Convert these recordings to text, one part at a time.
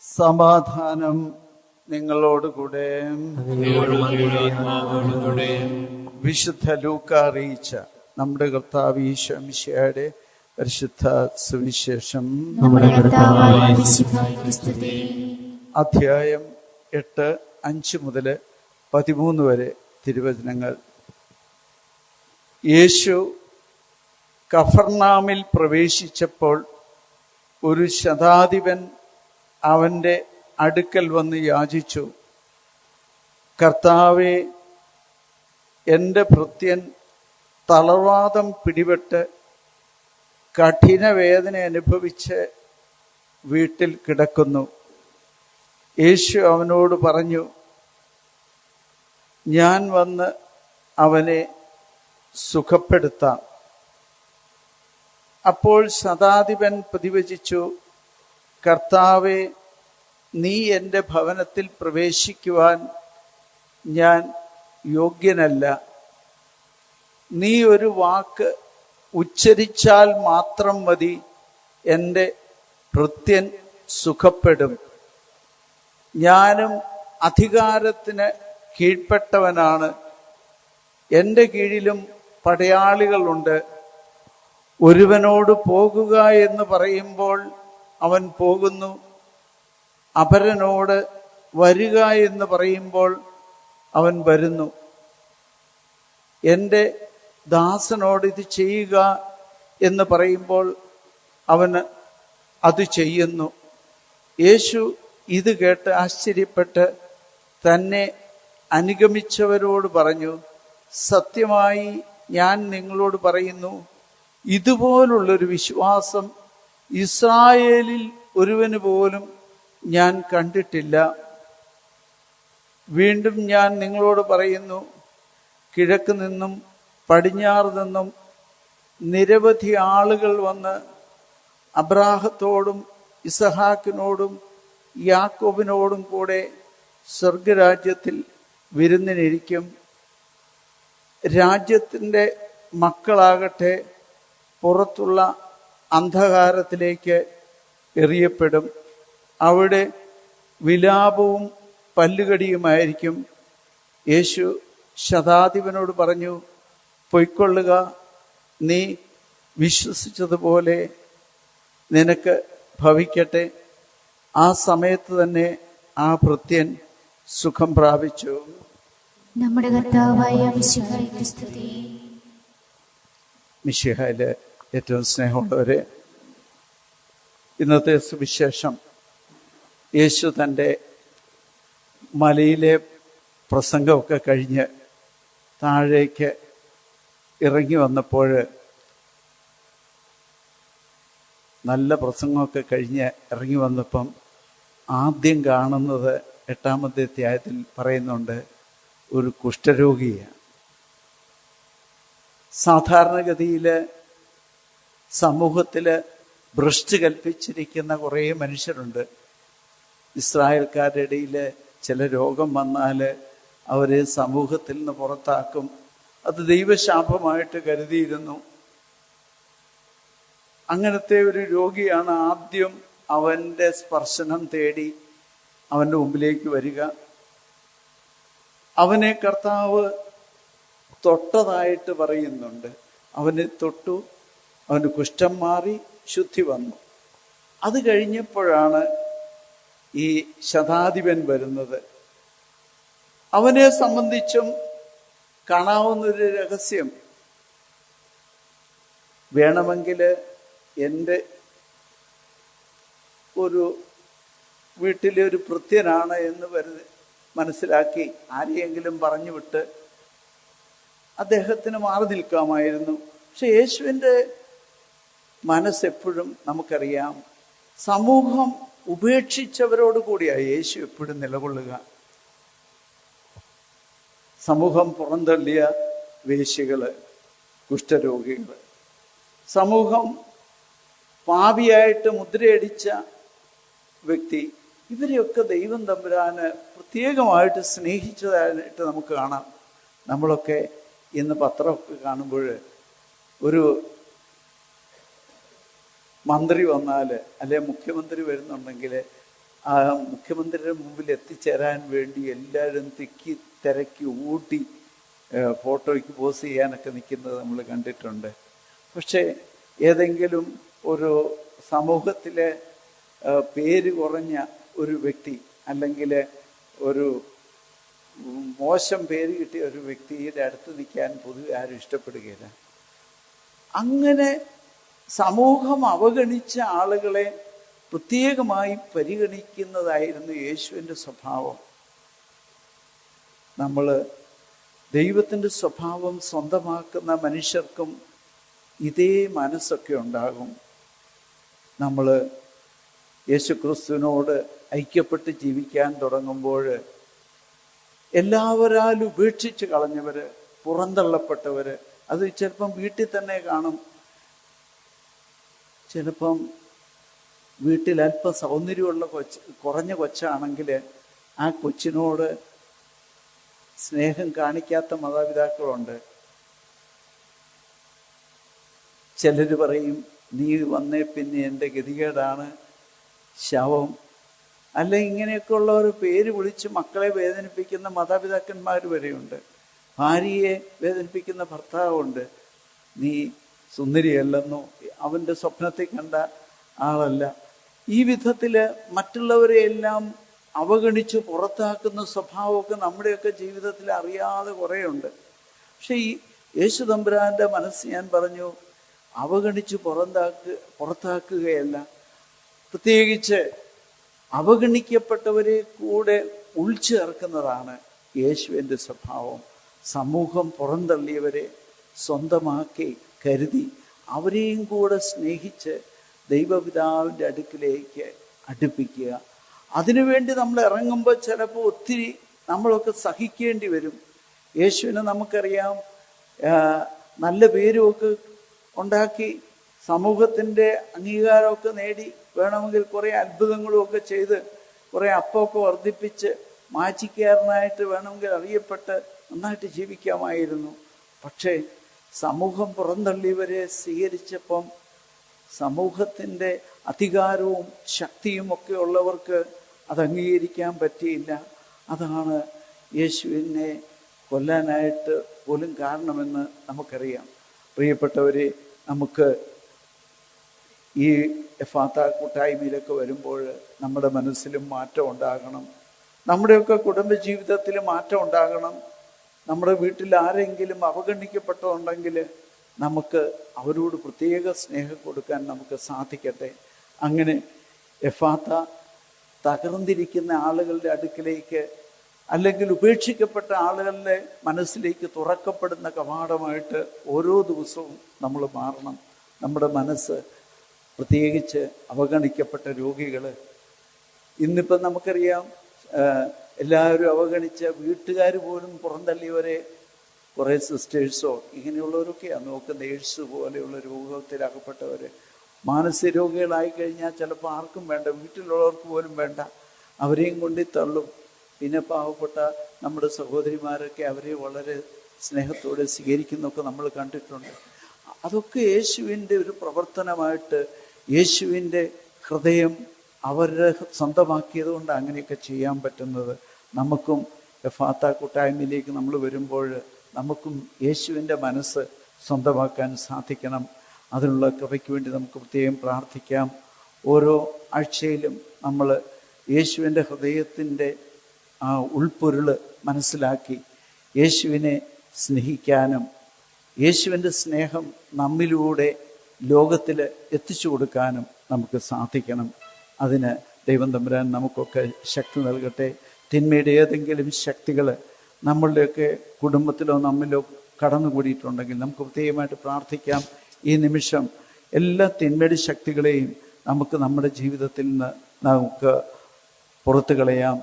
സമാധാനം നിങ്ങളോടുകൂടെ. വിശുദ്ധ ലൂക്ക അറിയിച്ച നമ്മുടെ കർത്താവ് ഈശോ മിശിഹായുടെ പരിശുദ്ധ സുവിശേഷം അധ്യായം 8, 5 മുതൽ 13 വരെ തിരുവചനങ്ങൾ. യേശു കഫർനാമിൽ പ്രവേശിച്ചപ്പോൾ ഒരു ശതാധിപൻ അവന്റെ അടുക്കൽ വന്ന് യാചിച്ചു, കർത്താവേ, എൻ്റെ ഭൃത്യൻ തളർവാദം പിടിപെട്ട് കഠിന വേദന അനുഭവിച്ച് വീട്ടിൽ കിടക്കുന്നു. യേശു അവനോട് പറഞ്ഞു, ഞാൻ വന്ന് അവനെ സുഖപ്പെടുത്താം. അപ്പോൾ ശതാധിപൻ പ്രതിവചിച്ചു, കർത്താവേ, നീ എൻ്റെ ഭവനത്തിൽ പ്രവേശിക്കുവാൻ ഞാൻ യോഗ്യനല്ല. നീ ഒരു വാക്ക് ഉച്ചരിച്ചാൽ മാത്രം മതി, എൻ്റെ ഭൃത്യൻ സുഖപ്പെടും. ഞാനും അധികാരത്തിന് കീഴ്പ്പെട്ടവനാണ്, എൻ്റെ കീഴിലും പടയാളികളുണ്ട്. ഒരുവനോട് പോകുക എന്ന് പറയുമ്പോൾ അവൻ പോകുന്നു, അപരനോട് വരിക എന്ന് പറയുമ്പോൾ അവൻ വരുന്നു. എൻ്റെ ദാസനോട് ഇത് ചെയ്യുക എന്ന് പറയുമ്പോൾ അവന് അത് ചെയ്യുന്നു. യേശു ഇത് കേട്ട് ആശ്ചര്യപ്പെട്ട് തന്നെ അനുഗമിച്ചവരോട് പറഞ്ഞു, സത്യമായി ഞാൻ നിങ്ങളോട് പറയുന്നു, ഇതുപോലുള്ളൊരു വിശ്വാസം ഇസ്രായേലിൽ ഒരുവന് പോലും ഞാൻ കണ്ടിട്ടില്ല. വീണ്ടും ഞാൻ നിങ്ങളോട് പറയുന്നു, കിഴക്ക് നിന്നും പടിഞ്ഞാറ് നിന്നും നിരവധി ആളുകൾ വന്ന് അബ്രാഹത്തോടും ഇസഹാക്കിനോടും യാക്കോബിനോടും കൂടെ സ്വർഗരാജ്യത്തിൽ വിരുന്നിനിരിക്കും. രാജ്യത്തിൻ്റെ മക്കളാകട്ടെ പുറത്തുള്ള അന്ധകാരത്തിലേക്ക് എറിയപ്പെടും. അവിടെ വിലാപവും പല്ലുകടിയുമായിരിക്കും. യേശു ശതാധിപനോട് പറഞ്ഞു, പൊയ്ക്കൊള്ളുക, നീ വിശ്വസിച്ചതുപോലെ നിനക്ക് ഭവിക്കട്ടെ. ആ സമയത്ത് തന്നെ ആ ഭൃത്യൻ സുഖം പ്രാപിച്ചു. നമ്മുടെ കർത്താവായ മിശിഹായ്ക്ക് സ്തുതി. മിശിഹായിലെ ഏറ്റവും സ്നേഹമുള്ളവരെ, ഇന്നത്തെ സുവിശേഷം യേശു തൻ്റെ മലയിലെ പ്രസംഗമൊക്കെ കഴിഞ്ഞ് താഴേക്ക് ഇറങ്ങി വന്നപ്പോൾ, നല്ല പ്രസംഗമൊക്കെ കഴിഞ്ഞ് ഇറങ്ങി വന്നപ്പം ആദ്യം കാണുന്നത് 8-ാമത്തെ അധ്യായത്തിൽ പറയുന്നുണ്ട്, ഒരു കുഷ്ഠരോഗിയാണ്. സാധാരണഗതിയിൽ സമൂഹത്തിൽ ഭ്രഷ്ട് കൽപ്പിച്ചിരിക്കുന്ന കുറേ മനുഷ്യരുണ്ട്. ഇസ്രായേൽക്കാരുടെ ഇടയിൽ ചില രോഗം വന്നാൽ അവരെ സമൂഹത്തിൽ നിന്ന് പുറത്താക്കും. അത് ദൈവശാപമായിട്ട് കരുതിയിരുന്നു. അങ്ങനത്തെ ഒരു രോഗിയാണ് ആദ്യം അവൻ്റെ സ്പർശനം തേടി അവൻ്റെ മുമ്പിലേക്ക് വരിക. അവനെ കർത്താവ് തൊട്ടതായിട്ട് പറയുന്നുണ്ട്. അവനെ തൊട്ടു, അവന് കുഷ്ഠം മാറി, ശുദ്ധി വന്നു. അത് കഴിഞ്ഞപ്പോഴാണ് ഈ ശതാധിപൻ വരുന്നത്. അവനെ സംബന്ധിച്ചും കാണാവുന്നൊരു രഹസ്യം, വേണമെങ്കിൽ എൻ്റെ ഒരു വീട്ടിലെ ഒരു ഭൃത്യനാണ് എന്ന് മനസ്സിലാക്കി ആരെയെങ്കിലും പറഞ്ഞു വിട്ട് അദ്ദേഹത്തിന് മാറി നിൽക്കാമായിരുന്നു. പക്ഷെ യേശുവിൻ്റെ മനസ്സെപ്പോഴും നമുക്കറിയാം, സമൂഹം ഉപേക്ഷിച്ചവരോട് കൂടിയാണ് യേശു എപ്പോഴും നിലകൊള്ളുക. സമൂഹം പുറന്തള്ളിയ വേശ്യകള്, കുഷ്ഠരോഗികള്, സമൂഹം പാപിയായിട്ട് മുദ്രയടിച്ച വ്യക്തി, ഇവരെയൊക്കെ ദൈവം തമ്പുരാന് പ്രത്യേകമായിട്ട് സ്നേഹിച്ചതായിട്ട് നമുക്ക് കാണാം. നമ്മളൊക്കെ ഇന്ന് പത്രമൊക്കെ കാണുമ്പോൾ ഒരു മന്ത്രി വന്നാൽ അല്ലെ മുഖ്യമന്ത്രി വരുന്നുണ്ടെങ്കിൽ ആ മുഖ്യമന്ത്രിയുടെ മുമ്പിൽ എത്തിച്ചേരാൻ വേണ്ടി എല്ലാവരും തിക്കി തിരക്കി ഊട്ടി ഫോട്ടോയ്ക്ക് പോസ് ചെയ്യാനൊക്കെ നിൽക്കുന്നത് നമ്മൾ കണ്ടിട്ടുണ്ട്. പക്ഷേ ഏതെങ്കിലും ഒരു സമൂഹത്തിലെ പേര് കുറഞ്ഞ ഒരു വ്യക്തി അല്ലെങ്കിൽ ഒരു മോശം പേര് കിട്ടിയ ഒരു വ്യക്തിയുടെ അടുത്ത് നിൽക്കാൻ പൊതുവെ ആരും ഇഷ്ടപ്പെടുകയില്ല. അങ്ങനെ സമൂഹം അവഗണിച്ച ആളുകളെ പ്രത്യേകമായി പരിഗണിക്കുന്നതായിരുന്നു യേശുവിൻ്റെ സ്വഭാവം. നമ്മൾ ദൈവത്തിൻ്റെ സ്വഭാവം സ്വന്തമാക്കുന്ന മനുഷ്യർക്കും ഇതേ മനസ്സൊക്കെ ഉണ്ടാകും. നമ്മൾ യേശുക്രിസ്തുവിനോട് ഐക്യപ്പെട്ട് ജീവിക്കാൻ തുടങ്ങുമ്പോൾ എല്ലാവരാലും ഉപേക്ഷിച്ച് കളഞ്ഞവർ, പുറന്തള്ളപ്പെട്ടവർ, അത് ചിലപ്പം വീട്ടിൽ തന്നെ കാണും. ചിലപ്പം വീട്ടിൽ അല്പം സൗന്ദര്യമുള്ള കുറഞ്ഞ കൊച്ചാണെങ്കിൽ ആ കൊച്ചിനോട് സ്നേഹം കാണിക്കാത്ത മാതാപിതാക്കളുണ്ട്. ചിലർ പറയും, നീ വന്നേ പിന്നെ എൻ്റെ ഗതികേടാണ്, ശവം, അല്ല ഇങ്ങനെയൊക്കെ ഉള്ള ഒരു പേര് വിളിച്ച് മക്കളെ വേദനിപ്പിക്കുന്ന മാതാപിതാക്കന്മാർ വരെയുണ്ട്. ഭാര്യയെ വേദനിപ്പിക്കുന്ന ഭർത്താവുണ്ട്. നീ സുന്ദരിയല്ലെന്നോ, അവൻ്റെ സ്വപ്നത്തിൽ കണ്ട ആളല്ല. ഈ വിധത്തിൽ മറ്റുള്ളവരെ എല്ലാം അവഗണിച്ച് പുറത്താക്കുന്ന സ്വഭാവമൊക്കെ നമ്മുടെയൊക്കെ ജീവിതത്തിൽ അറിയാതെ കുറേയുണ്ട്. പക്ഷെ ഈ യേശു തമ്പുരാൻ്റെ മനസ്സ് ഞാൻ പറഞ്ഞു, അവഗണിച്ച് പുറത്താക്കുകയല്ല, പ്രത്യേകിച്ച് അവഗണിക്കപ്പെട്ടവരെ കൂടെ ഉൾച്ചേർക്കുന്നതാണ് യേശുവിൻ്റെ സ്വഭാവം. സമൂഹം പുറന്തള്ളിയവരെ സ്വന്തമാക്കി കരുതി അവരെയും കൂടെ സ്നേഹിച്ച് ദൈവപിതാവിൻ്റെ അടുക്കിലേക്ക് അടുപ്പിക്കുക. അതിനുവേണ്ടി നമ്മൾ ഇറങ്ങുമ്പോൾ ചിലപ്പോൾ ഒത്തിരി നമ്മളൊക്കെ സഹിക്കേണ്ടി വരും. യേശുവിനെ നമുക്കറിയാം, നല്ല പേരുമൊക്കെ ഉണ്ടാക്കി സമൂഹത്തിൻ്റെ അംഗീകാരമൊക്കെ നേടി, വേണമെങ്കിൽ കുറേ അത്ഭുതങ്ങളുമൊക്കെ ചെയ്ത് കുറേ അപ്പമൊക്കെ വർദ്ധിപ്പിച്ച് മാച്ചിക്കാരനായിട്ട് വേണമെങ്കിൽ അറിയപ്പെട്ട് നന്നായിട്ട് ജീവിക്കാമായിരുന്നു. പക്ഷേ സമൂഹം പുറന്തള്ളിയവരെ സ്വീകരിച്ചപ്പം സമൂഹത്തിൻ്റെ അധികാരവും ശക്തിയും ഒക്കെ ഉള്ളവർക്ക് അത് അംഗീകരിക്കാൻ പറ്റിയില്ല. അതാണ് യേശുവിനെ കൊല്ലാനായിട്ട് പോലും കാരണമെന്ന് നമുക്കറിയാം. പ്രിയപ്പെട്ടവരെ, നമുക്ക് ഈ എഫാത്ത കൂട്ടായ്മയിലൊക്കെ വരുമ്പോൾ നമ്മുടെ മനസ്സിലും മാറ്റം ഉണ്ടാകണം. നമ്മുടെയൊക്കെ കുടുംബജീവിതത്തിൽ മാറ്റം ഉണ്ടാകണം. നമ്മുടെ വീട്ടിൽ ആരെങ്കിലും അവഗണിക്കപ്പെട്ടുണ്ടെങ്കിൽ നമുക്ക് അവരോട് പ്രത്യേക സ്നേഹം കൊടുക്കാൻ നമുക്ക് സാധിക്കട്ടെ. അങ്ങനെ എഫാത്ത തകർന്നിരിക്കുന്ന ആളുകളുടെ അടുക്കിലേക്ക്, അല്ലെങ്കിൽ ഉപേക്ഷിക്കപ്പെട്ട ആളുകളുടെ മനസ്സിലേക്ക് തുറക്കപ്പെടുന്ന കവാടമായിട്ട് ഓരോ ദിവസവും നമ്മൾ മാറണം. നമ്മുടെ മനസ്സ്, പ്രത്യേകിച്ച് അവഗണിക്കപ്പെട്ട രോഗികൾ, ഇന്നിപ്പം നമുക്കറിയാം, എല്ലാവരും അവഗണിച്ച വീട്ടുകാർ പോലും പുറന്തള്ളിയവരെ കുറേ സിസ്റ്റേഴ്സോ ഇങ്ങനെയുള്ളവരൊക്കെയാണ് നോക്കുക. നേഴ്സ് പോലെയുള്ള രോഗത്തിലകപ്പെട്ടവർ മാനസിക രോഗികളായി കഴിഞ്ഞാൽ ചിലപ്പോൾ ആർക്കും വേണ്ട, വീട്ടിലുള്ളവർക്ക് പോലും വേണ്ട, അവരെയും കൊണ്ടു തള്ളും. പിന്നെ പാവപ്പെട്ട നമ്മുടെ സഹോദരിമാരൊക്കെ അവരെ വളരെ സ്നേഹത്തോടെ സ്വീകരിക്കുന്നതൊക്കെ നമ്മൾ കണ്ടിട്ടുണ്ട്. അതൊക്കെ യേശുവിൻ്റെ ഒരു പ്രവർത്തനമായിട്ട്, യേശുവിൻ്റെ ഹൃദയം അവരുടെ സ്വന്തമാക്കിയത് കൊണ്ട് അങ്ങനെയൊക്കെ ചെയ്യാൻ പറ്റുന്നത്. നമുക്കും എഫാത്ത കൂട്ടായ്മയിലേക്ക് നമ്മൾ വരുമ്പോൾ നമുക്കും യേശുവിൻ്റെ മനസ്സ് സ്വന്തമാക്കാൻ സാധിക്കണം. അതിനുള്ള കൃപയ്ക്ക് വേണ്ടി നമുക്ക് പ്രത്യേകം പ്രാർത്ഥിക്കാം. ഓരോ ആഴ്ചയിലും നമ്മൾ യേശുവിൻ്റെ ഹൃദയത്തിൻ്റെ ആ ഉൾപ്പൊരുള് മനസ്സിലാക്കി യേശുവിനെ സ്നേഹിക്കാനും യേശുവിൻ്റെ സ്നേഹം നമ്മിലൂടെ ലോകത്തിൽ എത്തിച്ചു കൊടുക്കാനും നമുക്ക് സാധിക്കണം. അതിന് ദൈവം തമ്പുരാൻ നമുക്കൊക്കെ ശക്തി നൽകട്ടെ. തിന്മയുടെ ഏതെങ്കിലും ശക്തികൾ നമ്മളുടെയൊക്കെ കുടുംബത്തിലോ നമ്മിലോ കടന്നുകൂടിയിട്ടുണ്ടെങ്കിൽ നമുക്ക് പ്രത്യേകമായിട്ട് പ്രാർത്ഥിക്കാം. ഈ നിമിഷം എല്ലാ തിന്മയുടെ ശക്തികളെയും നമുക്ക് നമ്മുടെ ജീവിതത്തിൽ നിന്ന് നമുക്ക് പുറത്തു കളയാം.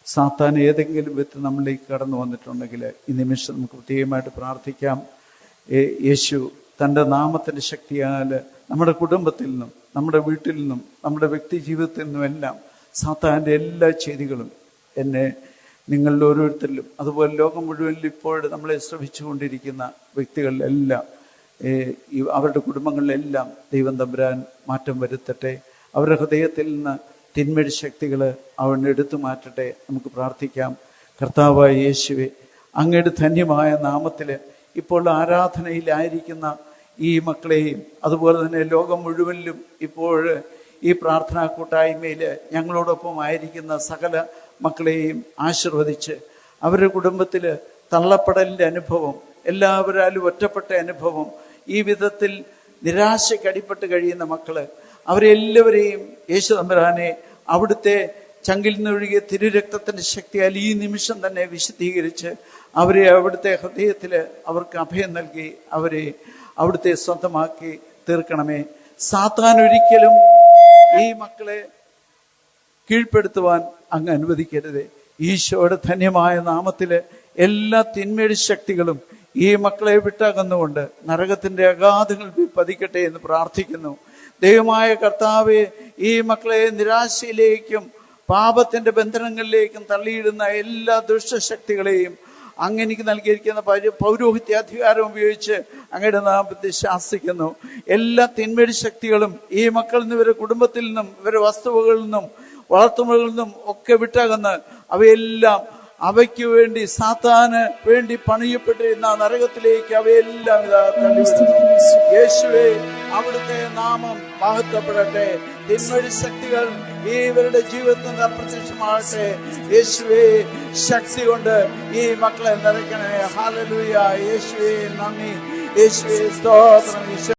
സാത്താൻ ഏതെങ്കിലും വിധത്തിൽ നമ്മളിലേക്ക് കടന്നു വന്നിട്ടുണ്ടെങ്കിൽ ഈ നിമിഷം നമുക്ക് പ്രത്യേകമായിട്ട് പ്രാർത്ഥിക്കാം. യേശു തൻ്റെ നാമത്തിൻ്റെ ശക്തിയാൽ നമ്മുടെ കുടുംബത്തിൽ നിന്നും, നമ്മുടെ വീട്ടിൽ നിന്നും, നമ്മുടെ വ്യക്തി ജീവിതത്തിൽ നിന്നുമെല്ലാം സാത്താൻ്റെ എല്ലാ ചെയ്തികളും നിങ്ങളിൽ ഓരോരുത്തരിലും, അതുപോലെ ലോകം മുഴുവനിൽ ഇപ്പോൾ നമ്മളെ ശ്രമിച്ചുകൊണ്ടിരിക്കുന്ന വ്യക്തികളിലെല്ലാം, അവരുടെ കുടുംബങ്ങളിലെല്ലാം ദൈവം തമ്പുരാൻ മാറ്റം വരുത്തട്ടെ. അവരുടെ ഹൃദയത്തിൽ നിന്ന് തിന്മയുടെ ശക്തികൾ അവൻ എടുത്തു മാറ്റട്ടെ. നമുക്ക് പ്രാർത്ഥിക്കാം. കർത്താവായ യേശുവേ, അങ്ങയുടെ ധന്യമായ നാമത്തിൽ ഇപ്പോൾ ആരാധനയിലായിരിക്കുന്ന ഈ മക്കളെയും അതുപോലെ തന്നെ ലോകം മുഴുവനിലും ഇപ്പോൾ ഈ പ്രാർത്ഥനാ കൂട്ടായ്മയിൽ ഞങ്ങളോടൊപ്പം ആയിരിക്കുന്ന സകല മക്കളെയും ആശീർവദിച്ച് അവരുടെ കുടുംബത്തിൽ തള്ളപ്പെടലിൻ്റെ അനുഭവം, എല്ലാവരാലും ഒറ്റപ്പെട്ട അനുഭവം, ഈ വിധത്തിൽ നിരാശയ്ക്കടിപ്പെട്ട് കഴിയുന്ന മക്കള്, അവരെല്ലാവരെയും യേശു തമ്പുരാനെ അവിടുത്തെ ചങ്കിൽ നിന്നൊഴുകിയ തിരുരക്തത്തിന്റെ ശക്തിയാൽ ഈ നിമിഷം തന്നെ വിശുദ്ധീകരിച്ച് അവരെ അവിടുത്തെ ഹൃദയത്തിൽ അവർക്ക് അഭയം നൽകി അവരെ അവിടുത്തെ സ്വന്തമാക്കി തീർക്കണമേ. സാത്താൻ ഒരിക്കലും ഈ മക്കളെ കീഴ്പ്പെടുത്തുവാൻ അങ്ങ് അനുവദിക്കരുത്. ഈശോയുടെ ധന്യമായ നാമത്തില് എല്ലാ തിന്മയുടെ ശക്തികളും ഈ മക്കളെ വിട്ടകന്നുകൊണ്ട് നരകത്തിന്റെ അഗാധങ്ങളിൽ പതിക്കട്ടെ എന്ന് പ്രാർത്ഥിക്കുന്നു. ദൈവമായ കർത്താവെ, ഈ മക്കളെ നിരാശയിലേക്കും പാപത്തിന്റെ ബന്ധനങ്ങളിലേക്കും തള്ളിയിടുന്ന എല്ലാ ദുഷ്ടശക്തികളെയും അങ്ങ് എനിക്ക് നൽകിയിരിക്കുന്ന പൗരോഹിത്യ അധികാരം ഉപയോഗിച്ച് അങ്ങയുടെ നാമത്തിൽ ശാസിക്കുന്നു. എല്ലാ തിന്മയുടെ ശക്തികളും ഈ മക്കളിൽ നിന്ന്, ഇവരുടെ കുടുംബത്തിൽ നിന്നും, ഇവരുടെ വസ്തുവകളിൽ നിന്നും, വളർത്തുമകളിൽ നിന്നും ഒക്കെ വിട്ടകന്ന് അവയെല്ലാം അവയ്ക്ക് വേണ്ടി സാത്താന് വേണ്ടി പണിയപ്പെട്ടിരുന്ന നരകത്തിലേക്ക് അവയെല്ലാം ഇതാ തള്ളിവിടുന്നു. യേശുവേ, അവിടുത്തെ നാമം മഹത്വപ്പെടട്ടെ. തിന്മയുടെ ശക്തികൾ ഇവരുടെ ജീവിതത്തിൽ നിന്ന് അപ്രത്യക്ഷമാകട്ടെ. യേശുവേ, ശക്തി കൊണ്ട് ഈ മക്കളെ നിറയ്ക്കണേ. ഹല്ലേലൂയ. യേശുവേ നന്ദി. യേശുവേ സ്തോത്രം.